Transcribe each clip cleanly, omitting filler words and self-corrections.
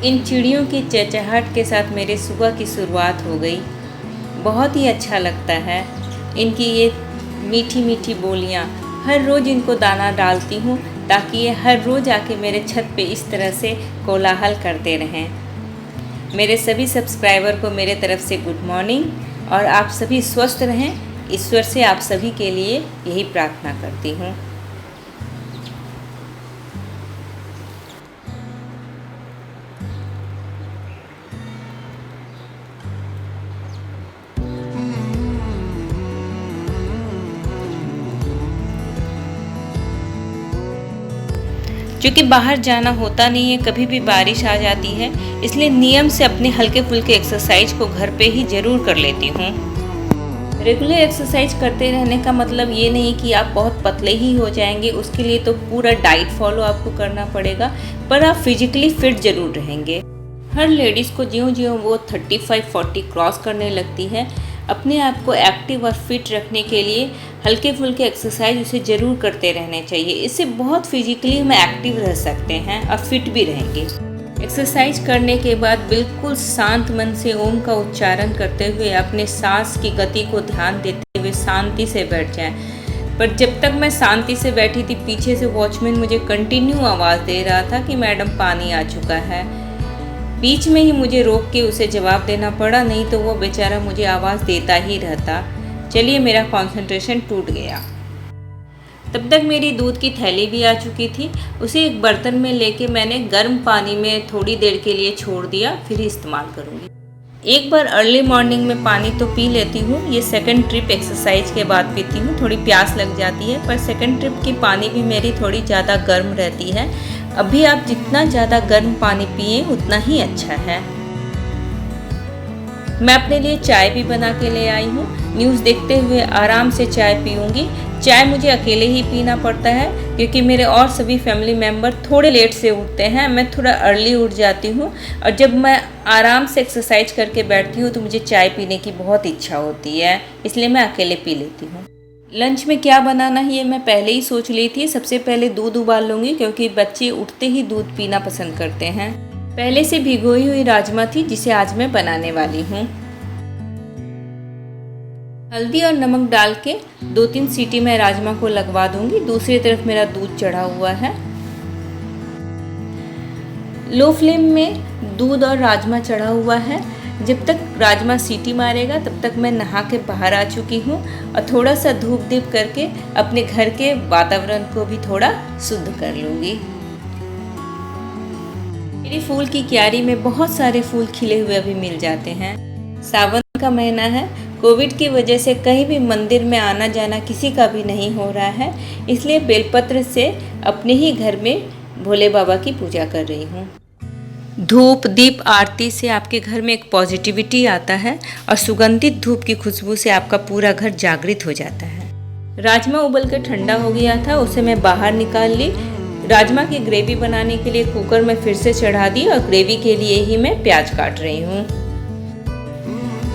इन चिड़ियों की चहचहाहट के साथ मेरे सुबह की शुरुआत हो गई। बहुत ही अच्छा लगता है इनकी ये मीठी मीठी बोलियाँ। हर रोज़ इनको दाना डालती हूँ ताकि ये हर रोज़ आके मेरे छत पे इस तरह से कोलाहल करते रहें। मेरे सभी सब्सक्राइबर को मेरे तरफ से गुड मॉर्निंग और आप सभी स्वस्थ रहें, ईश्वर से आप सभी के लिए यही प्रार्थना करती हूँ। क्योंकि बाहर जाना होता नहीं है, कभी भी बारिश आ जाती है, इसलिए नियम से अपने हल्के फुल्के एक्सरसाइज को घर पे ही ज़रूर कर लेती हूँ। रेगुलर एक्सरसाइज करते रहने का मतलब ये नहीं कि आप बहुत पतले ही हो जाएंगे, उसके लिए तो पूरा डाइट फॉलो आपको करना पड़ेगा, पर आप फिजिकली फिट ज़रूर रहेंगे। हर लेडीज़ को ज्यों-ज्यों वो 35-40 क्रॉस करने लगती है, अपने आप को एक्टिव और फिट रखने के लिए हल्के फुल्के एक्सरसाइज उसे ज़रूर करते रहने चाहिए। इससे बहुत फिजिकली हम एक्टिव रह सकते हैं और फिट भी रहेंगे। एक्सरसाइज करने के बाद बिल्कुल शांत मन से ओम का उच्चारण करते हुए अपने सांस की गति को ध्यान देते हुए शांति से बैठ जाएं। पर जब तक मैं शांति से बैठी थी, पीछे से वॉचमैन मुझे कंटिन्यू आवाज़ दे रहा था कि मैडम पानी आ चुका है। बीच में ही मुझे रोक के उसे जवाब देना पड़ा, नहीं तो वो बेचारा मुझे आवाज़ देता ही रहता। चलिए, मेरा कंसंट्रेशन टूट गया। तब तक मेरी दूध की थैली भी आ चुकी थी। उसे एक बर्तन में लेके मैंने गर्म पानी में थोड़ी देर के लिए छोड़ दिया, फिर इस्तेमाल करूँगी। एक बार अर्ली मॉर्निंग में पानी तो पी लेती हूँ, ये सेकंड ट्रिप एक्सरसाइज के बाद पीती हूँ। थोड़ी प्यास लग जाती है, पर सेकंड ट्रिप की पानी भी मेरी थोड़ी ज़्यादा गर्म रहती है। अभी आप जितना ज़्यादा गर्म पानी पिए उतना ही अच्छा है। मैं अपने लिए चाय भी बना के ले आई हूँ। न्यूज़ देखते हुए आराम से चाय पीऊँगी। चाय मुझे अकेले ही पीना पड़ता है क्योंकि मेरे और सभी फैमिली मेम्बर थोड़े लेट से उठते हैं, मैं थोड़ा अर्ली उठ जाती हूँ और जब मैं आराम से एक्सरसाइज करके बैठती हूँ तो मुझे चाय पीने की बहुत इच्छा होती है, इसलिए मैं अकेले पी लेती हूँ। लंच में क्या बनाना है ये मैं पहले ही सोच ली थी। सबसे पहले दूध उबाल लूँगी क्योंकि बच्चे उठते ही दूध पीना पसंद करते हैं। पहले से भिगोई हुई राजमा थी जिसे आज मैं बनाने वाली हूँ। हल्दी और नमक डाल के 2-3 सीटी में राजमा को लगवा दूंगी। दूसरी तरफ मेरा दूध चढ़ा हुआ है। लो फ्लेम में दूध और राजमा चढ़ा हुआ है। जब तक राजमा सीटी मारेगा तब तक मैं नहा के बाहर आ चुकी हूँ और थोड़ा सा धूप दीप करके अपने घर के वातावरण को भी थोड़ा शुद्ध कर लूँगी। मेरी फूल की क्यारी में बहुत सारे फूल खिले हुए अभी मिल जाते हैं। सावन का महीना है, कोविड की वजह से कहीं भी मंदिर में आना जाना किसी का भी नहीं हो रहा है, इसलिए बेलपत्र से अपने ही घर में भोले बाबा की पूजा कर रही हूँ। धूप दीप आरती से आपके घर में एक पॉजिटिविटी आता है और सुगंधित धूप की खुशबू से आपका पूरा घर जागृत हो जाता है। राजमा उबल कर ठंडा हो गया था, उसे मैं बाहर निकाल ली। राजमा की ग्रेवी बनाने के लिए कुकर में फिर से चढ़ा दी और ग्रेवी के लिए ही मैं प्याज काट रही हूँ।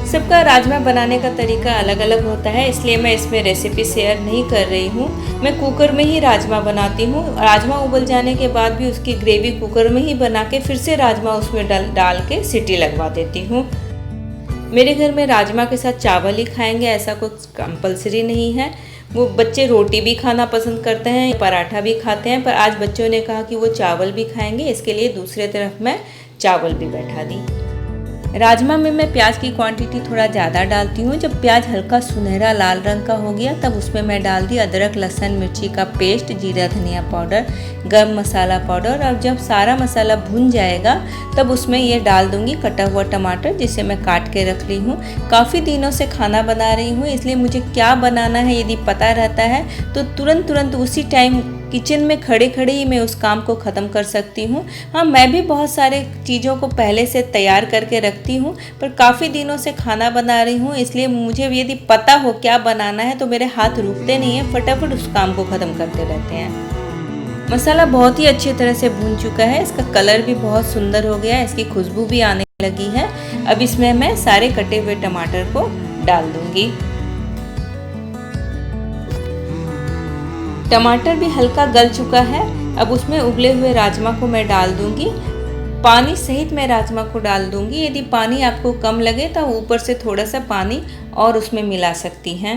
सबका राजमा बनाने का तरीका अलग अलग होता है, इसलिए मैं इसमें रेसिपी शेयर नहीं कर रही हूँ। मैं कुकर में ही राजमा बनाती हूँ। राजमा उबल जाने के बाद भी उसकी ग्रेवी कुकर में ही बना के फिर से राजमा उसमें डाल के सीटी लगवा देती हूँ। मेरे घर में राजमा के साथ चावल ही खाएंगे, ऐसा कुछ कंपलसरी नहीं है। वो बच्चे रोटी भी खाना पसंद करते हैं, पराठा भी खाते हैं, पर आज बच्चों ने कहा कि वो चावल भी खाएंगे, इसके लिए दूसरे तरफ मैं चावल भी बैठा दी। राजमा में मैं प्याज की क्वांटिटी थोड़ा ज़्यादा डालती हूँ। जब प्याज हल्का सुनहरा लाल रंग का हो गया तब उसमें मैं डाल दी अदरक लहसुन मिर्ची का पेस्ट, जीरा धनिया पाउडर, गरम मसाला पाउडर, और जब सारा मसाला भुन जाएगा तब उसमें ये डाल दूँगी कटा हुआ टमाटर जिसे मैं काट के रख ली हूँ। काफ़ी दिनों से खाना बना रही हूँ, इसलिए मुझे क्या बनाना है यदि पता रहता है तो तुरंत उसी टाइम किचन में खड़े खड़े ही मैं उस काम को ख़त्म कर सकती हूँ। हाँ, मैं भी बहुत सारे चीज़ों को पहले से तैयार करके रखती हूँ, पर काफ़ी दिनों से खाना बना रही हूँ, इसलिए मुझे यदि पता हो क्या बनाना है तो मेरे हाथ रुकते नहीं हैं, फटाफट उस काम को ख़त्म करते रहते हैं। मसाला बहुत ही अच्छी तरह से भून चुका है, इसका कलर भी बहुत सुंदर हो गया है, इसकी खुशबू भी आने लगी है। अब इसमें मैं सारे कटे हुए टमाटर को डाल दूँगी। टमाटर भी हल्का गल चुका है, अब उसमें उबले हुए राजमा को मैं डाल दूंगी। पानी सहित मैं राजमा को डाल दूंगी। यदि पानी आपको कम लगे तो ऊपर से थोड़ा सा पानी और उसमें मिला सकती हैं।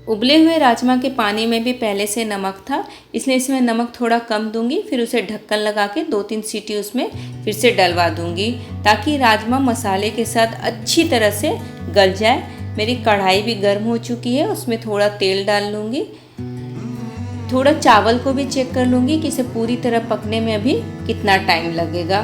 उबले हुए राजमा के पानी में भी पहले से नमक था, इसलिए इसमें नमक थोड़ा कम दूंगी। फिर उसे ढक्कन लगा के 2-3 सीटी उसमें फिर से डलवा दूंगी, ताकि राजमा मसाले के साथ अच्छी तरह से गल जाए। मेरी कढ़ाई भी गर्म हो चुकी है, उसमें थोड़ा तेल डाल लूँगी। थोड़ा चावल को भी चेक कर लूँगी कि इसे पूरी तरह पकने में अभी कितना टाइम लगेगा।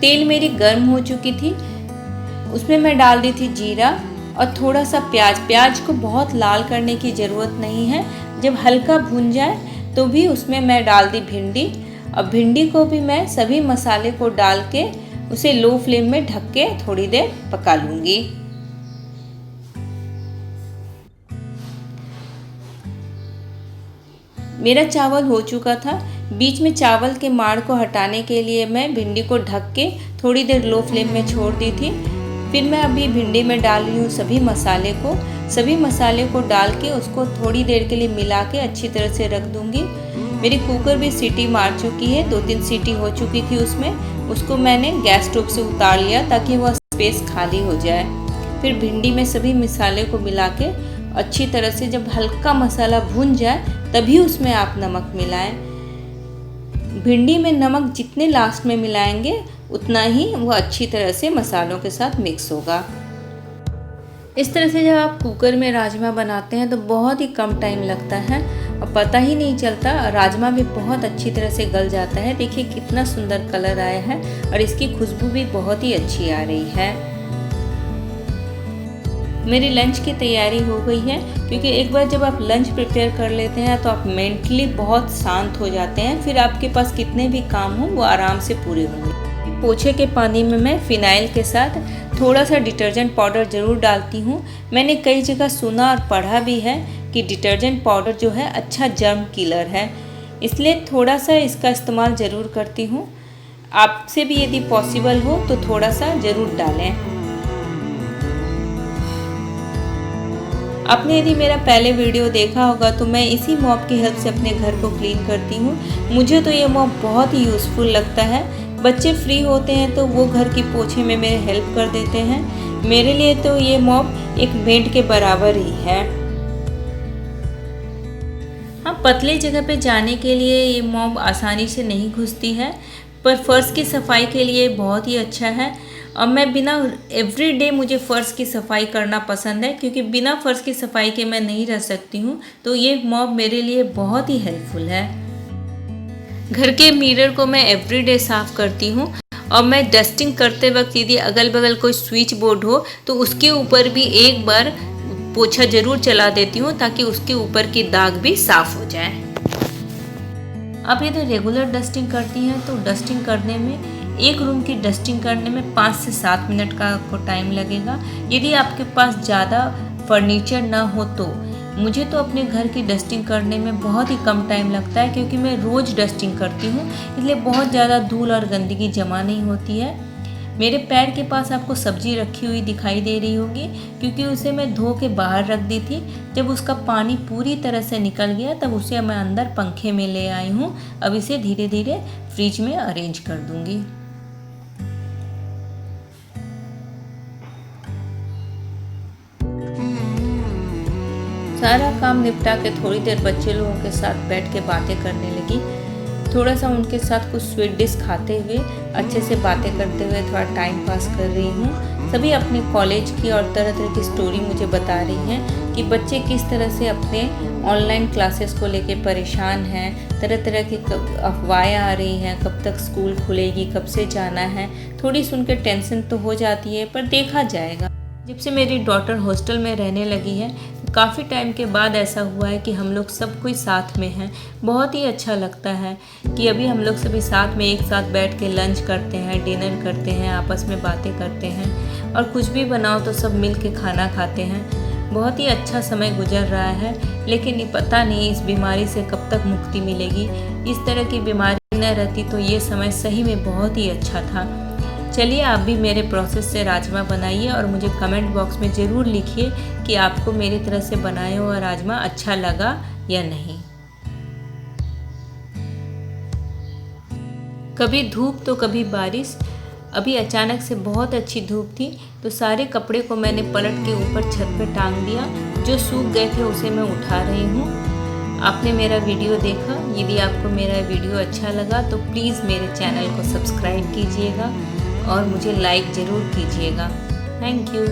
तेल मेरी गर्म हो चुकी थी, उसमें मैं डाल दी थी जीरा और थोड़ा सा प्याज। प्याज को बहुत लाल करने की ज़रूरत नहीं है, जब हल्का भून जाए तो भी उसमें मैं डाल दी भिंडी। और भिंडी को भी मैं सभी मसाले को डाल के उसे लो फ्लेम में ढक के थोड़ी देर पका लूँगी। मेरा चावल हो चुका था। बीच में चावल के माड़ को हटाने के लिए मैं भिंडी को ढक के थोड़ी देर लो फ्लेम में छोड़ दी थी। फिर मैं अभी भिंडी में डाल रही हूँ सभी मसाले को डाल के उसको थोड़ी देर के लिए मिला के अच्छी तरह से रख दूँगी। मेरी कुकर भी सीटी मार चुकी है, 2-3 सीटी हो चुकी थी उसमें। उसको मैंने गैस स्टोव से उतार लिया ताकि वह स्पेस खाली हो जाए। फिर भिंडी में सभी मसाले को मिला के अच्छी तरह से जब हल्का मसाला भून जाए तभी उसमें आप नमक मिलाएं। भिंडी में नमक जितने लास्ट में मिलाएंगे उतना ही वह अच्छी तरह से मसालों के साथ मिक्स होगा। इस तरह से जब आप कुकर में राजमा बनाते हैं तो बहुत ही कम टाइम लगता है और पता ही नहीं चलता। राजमा भी बहुत अच्छी तरह से गल जाता है। देखिए कितना सुंदर कलर आया है और इसकी खुशबू भी बहुत ही अच्छी आ रही है। मेरी लंच की तैयारी हो गई है, क्योंकि एक बार जब आप लंच प्रिपेयर कर लेते हैं तो आप मेंटली बहुत शांत हो जाते हैं। फिर आपके पास कितने भी काम हो वो आराम से पूरे होंगे। पोछे के पानी में मैं फिनाइल के साथ थोड़ा सा डिटर्जेंट पाउडर ज़रूर डालती हूँ। मैंने कई जगह सुना और पढ़ा भी है कि डिटर्जेंट पाउडर जो है अच्छा जर्म किलर है, इसलिए थोड़ा सा इसका इस्तेमाल ज़रूर करती हूँ। आपसे भी यदि पॉसिबल हो तो थोड़ा सा ज़रूर डालें। आपने यदि मेरा पहले वीडियो देखा होगा तो मैं इसी मॉप की हेल्प से अपने घर को क्लीन करती हूँ। मुझे तो ये मॉप बहुत ही यूज़फुल लगता है। बच्चे फ्री होते हैं तो वो घर की पोछे में मेरे हेल्प कर देते हैं। मेरे लिए तो ये मॉप एक मेड के बराबर ही है। हाँ, पतली जगह पे जाने के लिए ये मॉप आसानी से नहीं घुसती है, पर फर्श की सफाई के लिए बहुत ही अच्छा है। अब मैं बिना एवरीडे मुझे फ़र्श की सफाई करना पसंद है, क्योंकि बिना फ़र्श की सफाई के मैं नहीं रह सकती हूँ। तो ये मॉप मेरे लिए बहुत ही हेल्पफुल है। घर के मिरर को मैं एवरीडे साफ़ करती हूँ और मैं डस्टिंग करते वक्त यदि अगल बगल कोई स्विच बोर्ड हो तो उसके ऊपर भी एक बार पोछा ज़रूर चला देती हूँ, ताकि उसके ऊपर की दाग भी साफ़ हो जाए। आप यदि रेगुलर डस्टिंग करती हैं तो डस्टिंग करने में एक रूम की डस्टिंग करने में 5 से 7 मिनट का आपको टाइम लगेगा। यदि आपके पास ज़्यादा फर्नीचर ना हो तो मुझे तो अपने घर की डस्टिंग करने में बहुत ही कम टाइम लगता है, क्योंकि मैं रोज़ डस्टिंग करती हूँ, इसलिए बहुत ज़्यादा धूल और गंदगी जमा नहीं होती है। मेरे पैर के पास आपको सब्जी रखी हुई दिखाई दे रही होगी, क्योंकि उसे मैं धो के बाहर रख दी थी। जब उसका पानी पूरी तरह से निकल गया तब उसे मैं अंदर पंखे में ले आई हूँ। अब इसे धीरे धीरे फ्रिज में अरेंज कर दूँगी। सारा काम निपटा के थोड़ी देर बच्चे लोगों के साथ बैठ के बातें करने लगी। थोड़ा सा उनके साथ कुछ स्वीट डिश खाते हुए अच्छे से बातें करते हुए थोड़ा टाइम पास कर रही हूँ। सभी अपने कॉलेज की और तरह तरह की स्टोरी मुझे बता रही हैं कि बच्चे किस तरह से अपने ऑनलाइन क्लासेस को लेके परेशान हैं। तरह तरह की अफवाहें आ रही हैं, कब तक स्कूल खुलेगी, कब से जाना है। थोड़ी सुन के टेंशन तो हो जाती है, पर देखा जाएगा। जब से मेरी डॉटर हॉस्टल में रहने लगी है, काफ़ी टाइम के बाद ऐसा हुआ है कि हम लोग सब कोई साथ में हैं। बहुत ही अच्छा लगता है कि अभी हम लोग सभी साथ में एक साथ बैठ के लंच करते हैं, डिनर करते हैं, आपस में बातें करते हैं और कुछ भी बनाओ तो सब मिल के खाना खाते हैं। बहुत ही अच्छा समय गुजर रहा है, लेकिन ये पता नहीं इस बीमारी से कब तक मुक्ति मिलेगी। इस तरह की बीमारी न रहती तो ये समय सही में बहुत ही अच्छा था। चलिए आप भी मेरे प्रोसेस से राजमा बनाइए और मुझे कमेंट बॉक्स में ज़रूर लिखिए कि आपको मेरी तरह से बनाए हुआ राजमा अच्छा लगा या नहीं। कभी धूप तो कभी बारिश। अभी अचानक से बहुत अच्छी धूप थी तो सारे कपड़े को मैंने पलट के ऊपर छत पे टांग दिया। जो सूख गए थे उसे मैं उठा रही हूँ। आपने मेरा वीडियो देखा। यदि आपको मेरा वीडियो अच्छा लगा तो प्लीज़ मेरे चैनल को सब्सक्राइब कीजिएगा और मुझे लाइक ज़रूर कीजिएगा। Thank you.